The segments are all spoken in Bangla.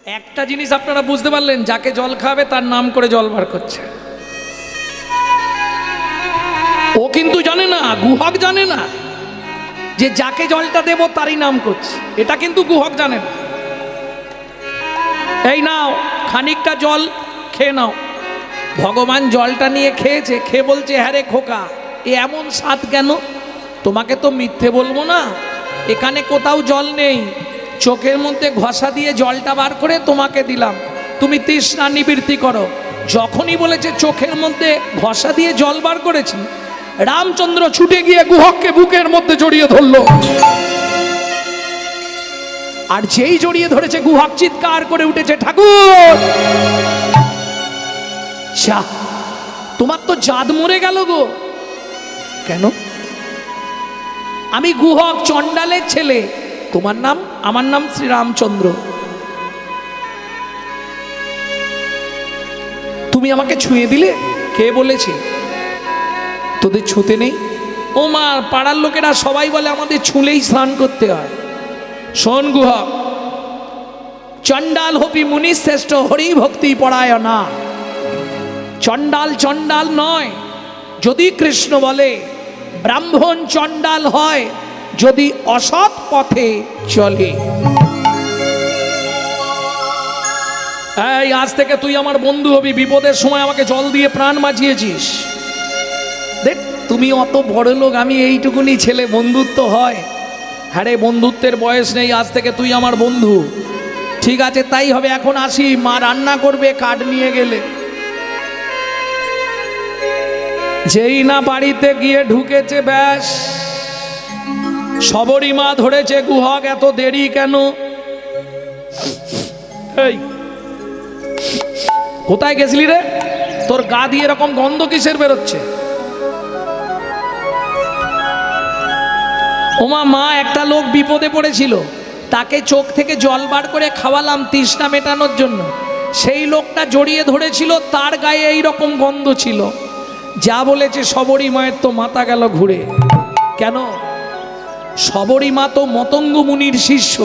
একটা জিনিস আপনারা বুঝতে পারলেন, যাকে জল খাবে তার নাম করে জল বার করছে। ও কিন্তু জানে না, গুহক জানে না যে যাকে জলটা দেব তারই নাম করছে, এটা কিন্তু গুহক জানে না। এই নাও খানিকটা জল খেয়ে নাও। ভগবান জলটা নিয়ে খেয়েছে, খেয়ে বলছে, হ্যাঁ রে খোকা, এ এমন স্বাদ কেন? তোমাকে তো মিথ্যে বলবো না, এখানে কোথাও জল নেই, চোখের মধ্যে ঘষা দিয়ে জলটা বার করে তোমাকে দিলাম, তুমি তৃষ্ণা নিবৃত্তি করো। যখনই বলেছে চোখের মধ্যে ঘষা দিয়ে জল বার করেছি, রামচন্দ্র ছুটে গিয়ে গুহককে বুকের মধ্যে জড়িয়ে ধরলো। আর যেই জড়িয়ে ধরেছে, গুহক চিৎকার করে উঠেছে, ঠাকুর তোমার তো জাত মরে গেল গো। কেন? আমি গুহক, চণ্ডালের ছেলে। তোমার নাম? আমার নাম শ্রীরামচন্দ্র। তুমি আমাকে ছুঁয়ে দিলে? কে বলেছে? তোদের ছুঁতে নেই? ও মা, পাড়ার লোকেরা সবাই বলে আমাদের ছুঁলেই স্নান করতে হয়। শোন গুহক, চণ্ডাল হপি মুনি শ্রেষ্ঠ, হরি ভক্তি পরায় না। চণ্ডাল চণ্ডাল নয় যদি কৃষ্ণ বলে, ব্রাহ্মণ চণ্ডাল হয় যদি অসৎ পথে চলে। এই আজ থেকে তুই আমার বন্ধু হবি, বিপদের সময় আমাকে জল দিয়ে প্রাণ বাঁচিয়েছিস। দেখ, তুমি অত বড় লোক, আমি এইটুকুনি ছেলে, বন্ধুত্ব হয়? হ্যাঁ রে, বন্ধুত্বের বয়স নেই, আজ থেকে তুই আমার বন্ধু। ঠিক আছে, তাই হবে। এখন আসি, মা রান্না করবে, কাঠ নিয়ে গেলে। যেই না বাড়িতে গিয়ে ঢুকেছে, ব্যাস সবরী মা ধরেছে, গুহক এত দেরি কেন? এই কোথায় গেছিলি রে? তোর গা দিয়ে এরকম গন্ধ কিসের বেরোচ্ছে? ওমা, মা একটা লোক বিপদে পড়েছিল, তাকে চোখ থেকে জল বার করে খাওয়ালাম তৃষ্ণা মেটানোর জন্য। সেই লোকটা জড়িয়ে ধরেছিল, তার গায়ে এই রকম গন্ধ ছিল। যা বলেছে সবরী মায়ের তো মাথা গেল ঘুরে। কেন? সবরী মা তো মতঙ্গ মুনির শিষ্য,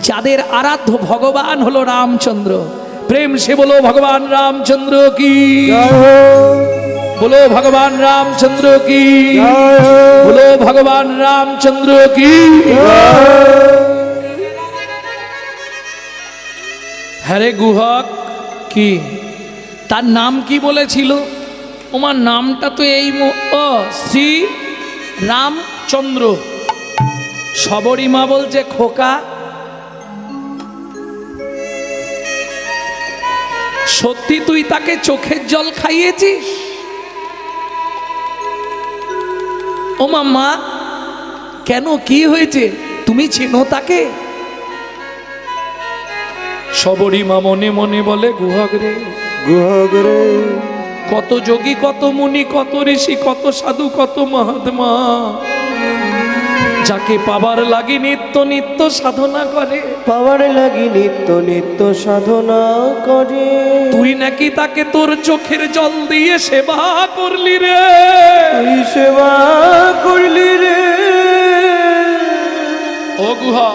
যাদের আরাধ্য ভগবান হলো রামচন্দ্র। প্রেম সে বলো ভগবান রামচন্দ্র কি, বলো ভগবান রামচন্দ্র কি, বলো ভগবান রামচন্দ্র কি। হ্যারে গুহক, কি তার নাম কি বলেছিল? ওমার নামটা তো এই শ্রী রামচন্দ্র। সবরী মা বলছে, খোকা সত্যি তুই তাকে চোখের জল খাইয়েছিস? ওমা মা, কেন, কি হয়েছে? তুমি চেনো তাকে? সবরী মা মনে মনে বলে, গুহক রে, গুহক রে, কত যোগী, কত মুনি, কত ঋষি, কত সাধু, কত মহাত্মা, যাকে পাবার লাগি নিত্য নিত্য সাধনা করে, পাবার লাগি নিত্য নিত্য সাধনা করে, তুই নাকি তাকে তোর চোখের জল দিয়ে সেবা করলি রে, তুই সেবা করলি রে। ও গুহা,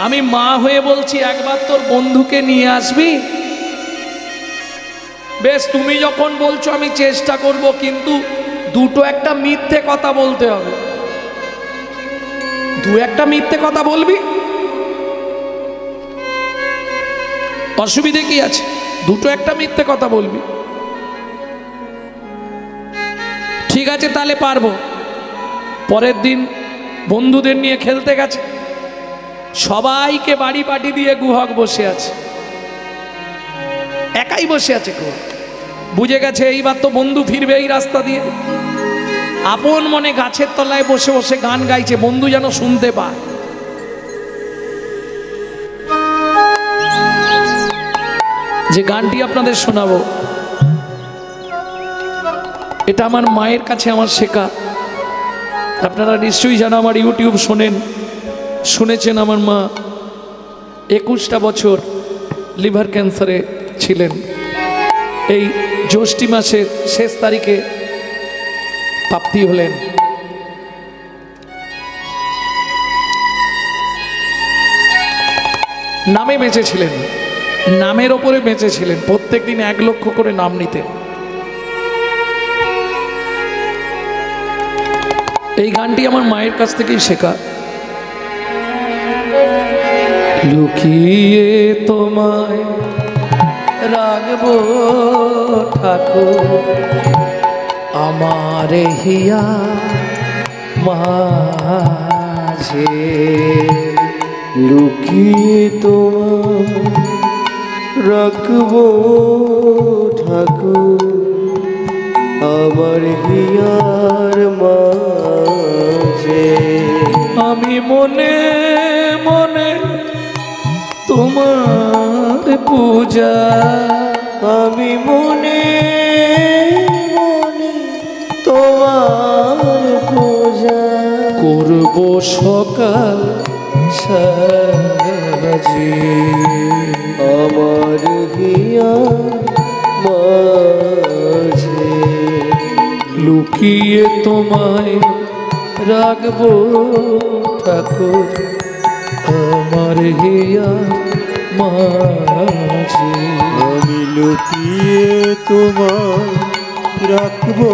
আমি মা হয়ে বলছি, একবার তোর বন্ধুকে নিয়ে আসবি? বেশ, তুমি যখন বলছো আমি চেষ্টা করব, কিন্তু দুটো একটা মিথ্যে কথা বলতে হবে। দু একটা মিথ্যে কথা বলবি, অসুবিধে কি আছে? দুটো একটা মিথ্যে কথা বলবি। ঠিক আছে, তাহলে পারবো। পরের দিন বন্ধুদের নিয়ে খেলতে গেছে, সবাইকে বাড়ি পাটি দিয়ে গুহক বসে আছে, একাই বসে আছে। গুহক বুঝে গেছে এইবার তো বন্ধু ফিরবে এই রাস্তা দিয়ে। আপন মনে গাছের তলায় বসে বসে গান গাইছে, বন্ধু যেন শুনতে পায়। যে গানটি আপনাদের শোনাবো, এটা আমার মায়ের কাছে আমার শেখা। আপনারা নিশ্চয়ই জানো, আমার ইউটিউব শোনেন, শুনেছেন আমার মা 21টা বছর লিভার ক্যান্সারে ছিলেন। এই জ্যৈষ্ঠ মাসের শেষ তারিখে প্রাপ্তি হলেন। নামে বেঁচেছিলেন, নামের ওপরে বেঁচেছিলেন, প্রত্যেক দিন 1 লক্ষ করে নাম নিতেন। এই গানটি আমার মায়ের কাছ থেকেই শেখা। লুকিয়ে তোমায় রাখবো ঠাকুর আমার হিয়া মাঝে, লুকিয়ে তোমায় রাখবো ঠাকুর আমার হিয়ার মাঝে। আমি মনে মনে তোমার পূজা, আমি মনে মনে তোমার পূজা করব সকাল সাজে আমার হিয়ার মাঝে। লুকিয়ে তোমায় রাখবো ঠাকুর আমার হিয়া মাঝে। আমি লুকিয়ে তোমায় রাখবো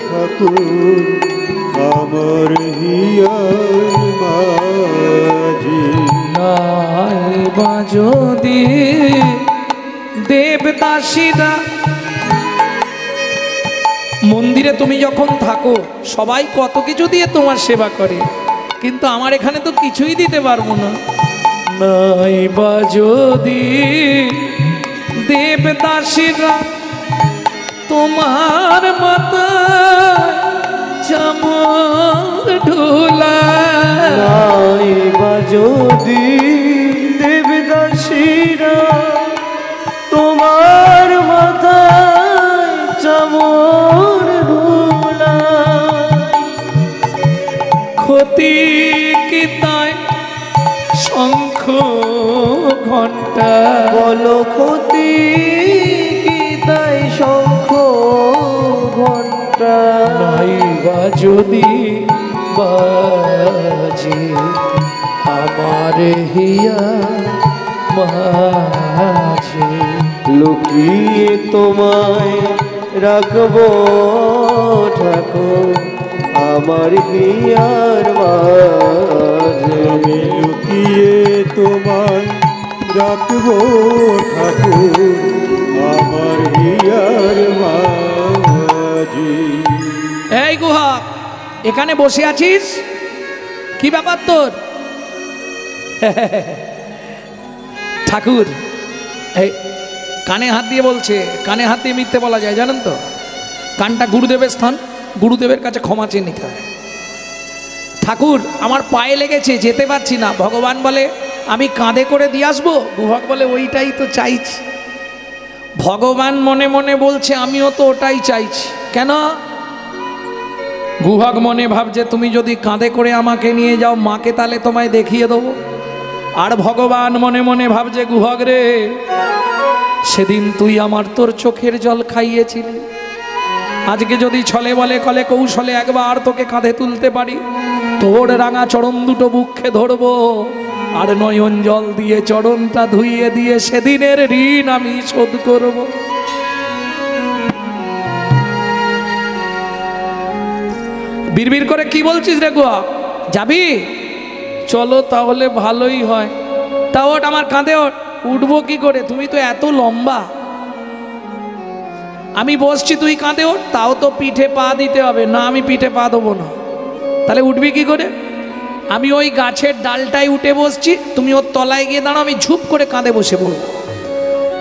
ঠাকুর আমার হিয়ার মাঝে। নাই বা যদি দেবদাসীরা, মন্দিরে তুমি যখন থাকো সবাই কত কিছু দিয়ে তোমার সেবা করে, কিন্তু আমার এখানে তো কিছুই দিতে পারবো না। নাই বা যদি দেবদাসীরা তোমার মাথায় চামর ঢোলা, নাই বা যদি দেবদাসীরা তোমার মাথায় চামর ঢোলায়, ক্ষতি কি তাই শঙ্খ ঘণ্টা, বলো ক্ষতি কি তাই শঙ্খ ঘণ্টা, নাই বা যদি বাজে আমার হিয়া মাঝে। লুকিয়ে তোমায় রাখবো ঠাকুর আমার হিয়ার মাঝে। আমি লুকিয়ে তোমায় রাখবো ঠাকুর আমার হিয়ার মাঝে। এই গুহা, এখানে বসে আছিস, কি ব্যাপার তোর? ঠাকুর এই কানে হাত দিয়ে বলছে, কানে হাত দিয়ে মিথ্যে বলা যায় জানেন তো? কানটা গুরুদেবের স্থান, গুরুদেবের কাছে ক্ষমা চেয়ে নিতে হয়। ঠাকুর আমার পায়ে লেগেছে, যেতে পারছি না। ভগবান বলে আমি কাঁধে করে দিয়ে আসবো। গুহক বলে ওইটাই তো চাইছি। ভগবান মনে মনে বলছে আমিও তো ওটাই চাইছি। কেন? গুহক মনে ভাবছে তুমি যদি কাঁধে করে আমাকে নিয়ে যাও মাকে তাহলে তোমায় দেখিয়ে দেবো। আর ভগবান মনে মনে ভাবছে গুহক রে, সেদিন তুই আমার তোর চোখের জল খাইয়েছিলি, আজকে যদি ছলে বলে কলে কৌশলে একবার তোকে কাঁধে তুলতে পারি, তোর রাঙা চরণ দুটো বুকে ধরবো আর নয়ন জল দিয়ে চরণটা ধুইয়ে দিয়ে সেদিনের ঋণ আমি শোধ করব। বিড়বিড় করে কি বলছিস রে গুহা? যাবি? চলো তাহলে ভালোই হয়। তা ওঠ আমার কাঁধে ওঠ। উঠবো কি করে? তুমি তো এত লম্বা। আমি বসছি তুই কাঁধে ওঠ, তাও তো পিঠে পা দিতে হবে। না আমি পিঠে পা দেবো না। তাহলে উঠবি কি করে? আমি ওই গাছের ডালটায় উঠে বসছি, তুমি ওর তলায় গিয়ে দাঁড়াও, আমি ঝুপ করে কাঁধে বসে পড়ব।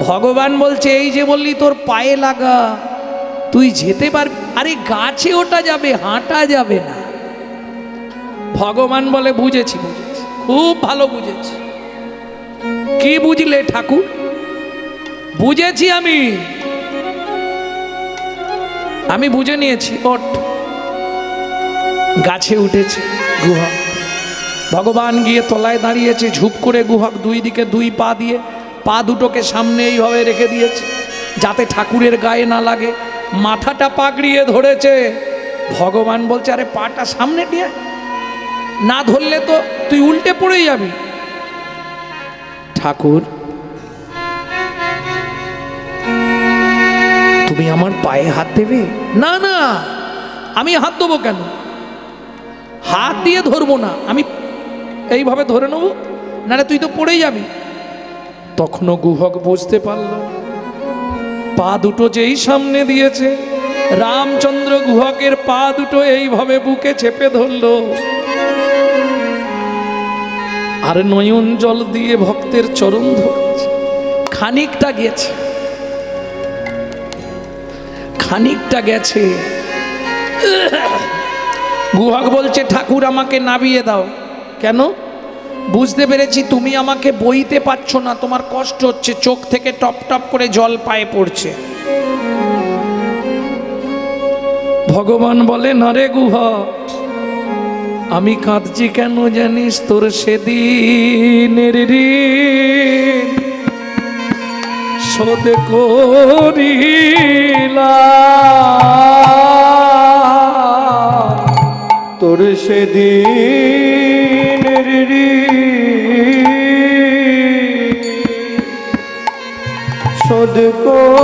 ভগবান বলছে এই যে বললি তোর পায়ে লাগা, তুই যেতে পারবি? আরে গাছে ওটা যাবে, হাঁটা যাবে না। ভগবান বলে বুঝেছি, বুঝেছি, খুব ভালো বুঝেছি। কি বুঝলে ঠাকুর? বুঝেছি আমি বুঝে নিয়েছি। ওঠ। গাছে উঠেছে গুহা। ভগবান গিয়ে তলায় দাঁড়িয়েছে, ঝুপ করে গুহা দুই দিকে দুই পা দিয়ে পা দুটোকে সামনে এইভাবে রেখে দিয়েছে যাতে ঠাকুরের গায়ে না লাগে। মাথাটা পাগড়িয়ে ধরেছে। ভগবান বলছে আরে পাটা সামনে নিয়ে, না ধরলে তো তুই উল্টে পড়ে যাবি। ঠাকুর তুমি আমার পায়ে হাত দেবে? না না, আমি হাত দেবো কেন? হাত দিয়ে ধরবো না, আমি এইভাবে ধরে নেবো, নাহলে তুই তো পড়ে যাবি। তখনও গুহক বুঝতে পারল, পা দুটো যেই সামনে দিয়েছে, রামচন্দ্র গুহকের পা দুটো এইভাবে বুকে চেপে ধরল, আর নয়ন জল দিয়ে ভক্তের চরণ ধরছে। খানিকটা গেছে, খানিকটা গেছে, গুহক বলছে ঠাকুর আমাকে নামিয়ে দাও। কেন? বুঝতে পেরেছি তুমি আমাকে বইতে পারছো না, তোমার কষ্ট হচ্ছে, চোখ থেকে টপ টপ করে জল পায়ে পড়ছে। ভগবান বলে না রে গুহক, আমি কাঁদছি কেন জানিস? তোর সেদিনের ঋণ শোধ করিলাম, তোর সেদিনের শোধ করিলাম।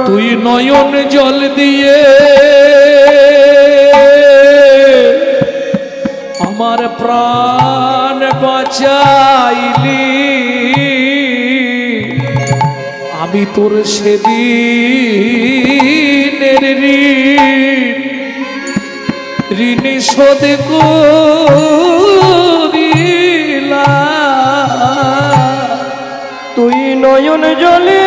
তুই নয়ন জল দিয়ে আমার প্রাণ বাঁচাইলি, আমি তোর সেদিনের ঋণ শোধ করিলাম। তুই নয়ন জলে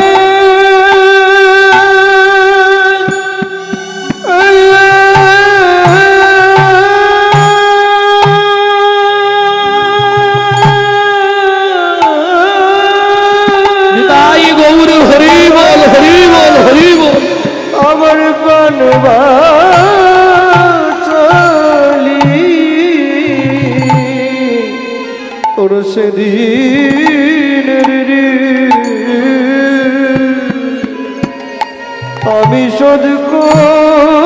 আমার প্রাণ বাঁচালি, তোর সেদিনের আমি শোধ করিলাম।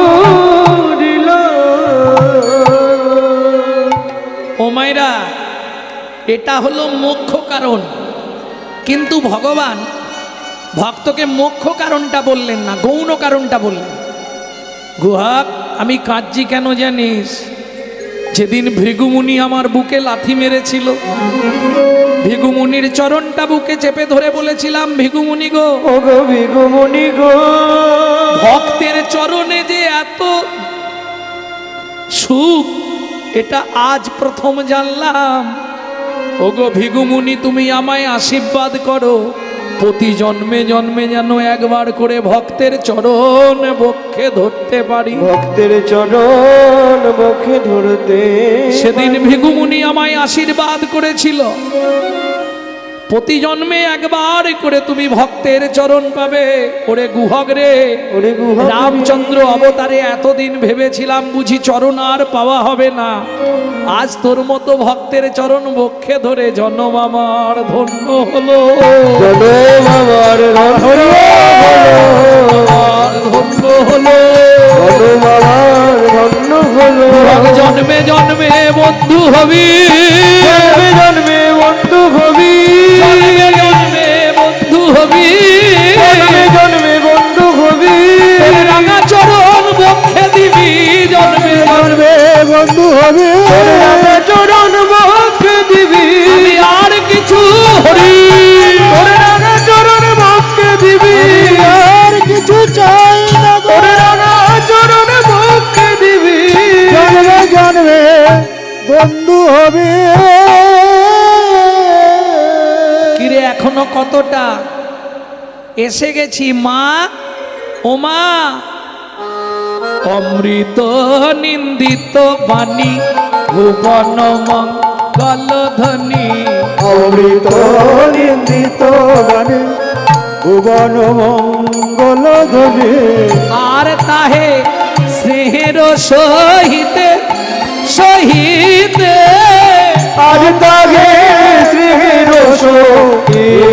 ও মায়েরা, এটা হলো মুখ্য কারণ, কিন্তু ভগবান ভক্তকে মুখ্য কারণটা বললেন না, গৌণ কারণটা বললেন। গুহক আমি কাঁদছি কেন জানিস? যেদিন ভৃগুমুনি আমার বুকে লাথি মেরেছিল, ভৃগুমুনির চরণটা বুকে চেপে ধরে বলেছিলাম, ভৃগুমুনি গো, ও গো ভৃগুমুনি গো, ভক্তের চরণে যে এত সুখ, এটা আজ প্রথম জানলাম। ও গো ভৃগুমুনি, তুমি আমায় আশীর্বাদ করো, প্রতি জন্মে জন্মে যেন একবার করে ভক্তের চরণ বক্ষে ধরতে পারি। ভক্তের চরণ বক্ষে ধরতে। সেদিন ভৃগুমুনি আমায় আশীর্বাদ করেছিল, প্রতি জন্মে একবার করে তুমি ভক্তের চরণ পাবে। ওরে গুহক রে, ওরে গুহক, রামচন্দ্র অবতারে এতদিন ভেবেছিলাম বুঝি চরণ আর পাওয়া হবে না, আজ তোর মতো ভক্তের চরণ বক্ষে ধরে জন্ম আমার ধন্য হলো, জনম আমার ধন্য হলো, ধন্য হলো, জনম আমার ধন্য হলো। জন্মে জন্মে বন্ধু হবি, জন্মে জন্মে বন্ধু হবি, জন্মে জন্মে বন্ধু হবি, জন্মে জন্মে বন্ধু হবি। তোর রাঙা চরণ বক্ষে দিবি, জন্মে জন্মে বন্ধু হবি, চরণ বক্ষে দিবি। আমি আর কিছু হরি, তোর রাঙা চরণ বক্ষে দিবি, আর কিছু চাই না। তোর রাঙা চরণ বক্ষে দিবি, জন্মে জন্মে বন্ধু হবে। কিরে এখনো কতটা? এসে গেছি মা, ও মা। অমৃত নিন্দিত বাণী ভুবন মঙ্গল ধ্বনি, অমৃত নিন্দিত বাণী ভুবন মঙ্গল ধ্বনি। আর তাহে স্নেহের সহিতে সহিতে, আর তাহে শ্রীর সহিতে,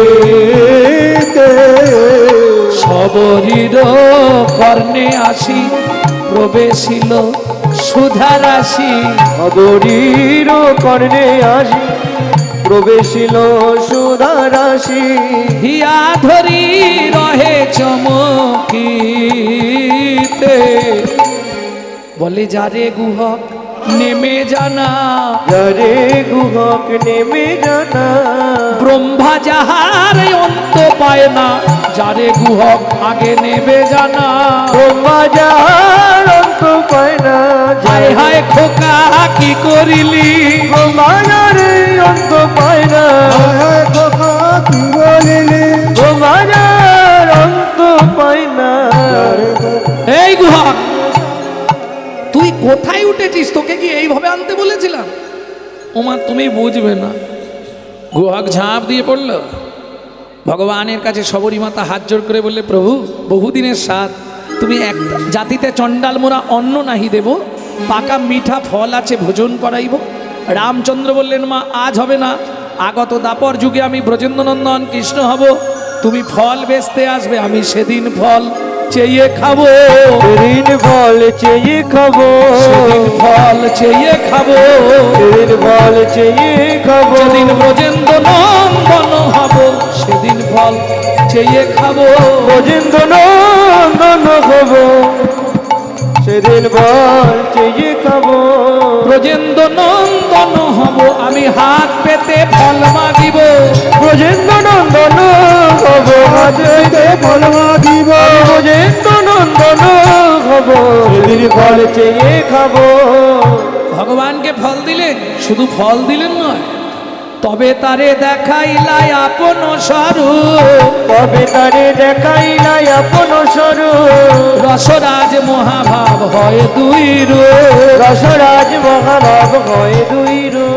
সবরীর কর্ণে আসি প্রবেশিল সুধা রাশি অগরীর কর্ণে আসি প্রবেশিল সুধা রাশি হিয়া ধরি রহে চমকিতে বলে যারে গুহক নেমে জানা যারে গুহক নেমে জানা ব্রহ্মা যাহার অন্ত পায় না যারে গুহক আগে নেবে জানা ব্রহ্মা যাহার অন্ত পায় না হায় হায় খোকা কি করিলি ব্রহ্মা যারে অন্ত পায় না ব্রহ্মা যার অন্ত পায় না এই গুহক তুই কোথায় উঠেছিস তোকে কি এইভাবে আনতে বলেছিলাম ওমা তুমি বুঝবে না গুহক ঝাঁপ দিয়ে পড়ল ভগবানের কাছে শবরী মাতা হাত জোড় করে বললে প্রভু বহুদিনের স্বাদ তুমি এক জাতিতে চণ্ডাল মোরা অন্ন নাহি দেব পাকা মিঠা ফল আছে ভোজন করাইব রামচন্দ্র বললেন মা আজ হবে না আগত দাপর যুগে আমি ব্রজেন্দ্রনন্দন কৃষ্ণ হব তুমি ফল বেচতে আসবে আমি সেদিন ফল চেয়ে খাবো সেদিন ফল চেয়ে খাবো সেদিন ফল চেয়ে খাবো সেদিন ফল চেয়ে খাবো যেদিন ব্রজেন্দ্র নন্দন হব সেদিন ফল চেয়ে খাবো ব্রজেন্দ্র নন্দন হব সেদিন ফল চেয়ে খাবো ব্রজেন্দ্র নন্দন হব আমি হাত পেতে ফল মাগিব ব্রজেন্দ্র নন্দন হব হাতে ফল মাগিব ব্রজেন্দ্র নন্দন হব সেদিন ফল চেয়ে খাবো ভগবানকে ফল দিলেন শুধু ফল দিলেন নয় তবে তারে দেখাইলাই আপন স্বরূপ তবে তারে দেখাইলাই আপন স্বরূপ রসরাজ মহাভাব হয় দুই রূপ রসরাজ মহাভাব হয় দুই রূপ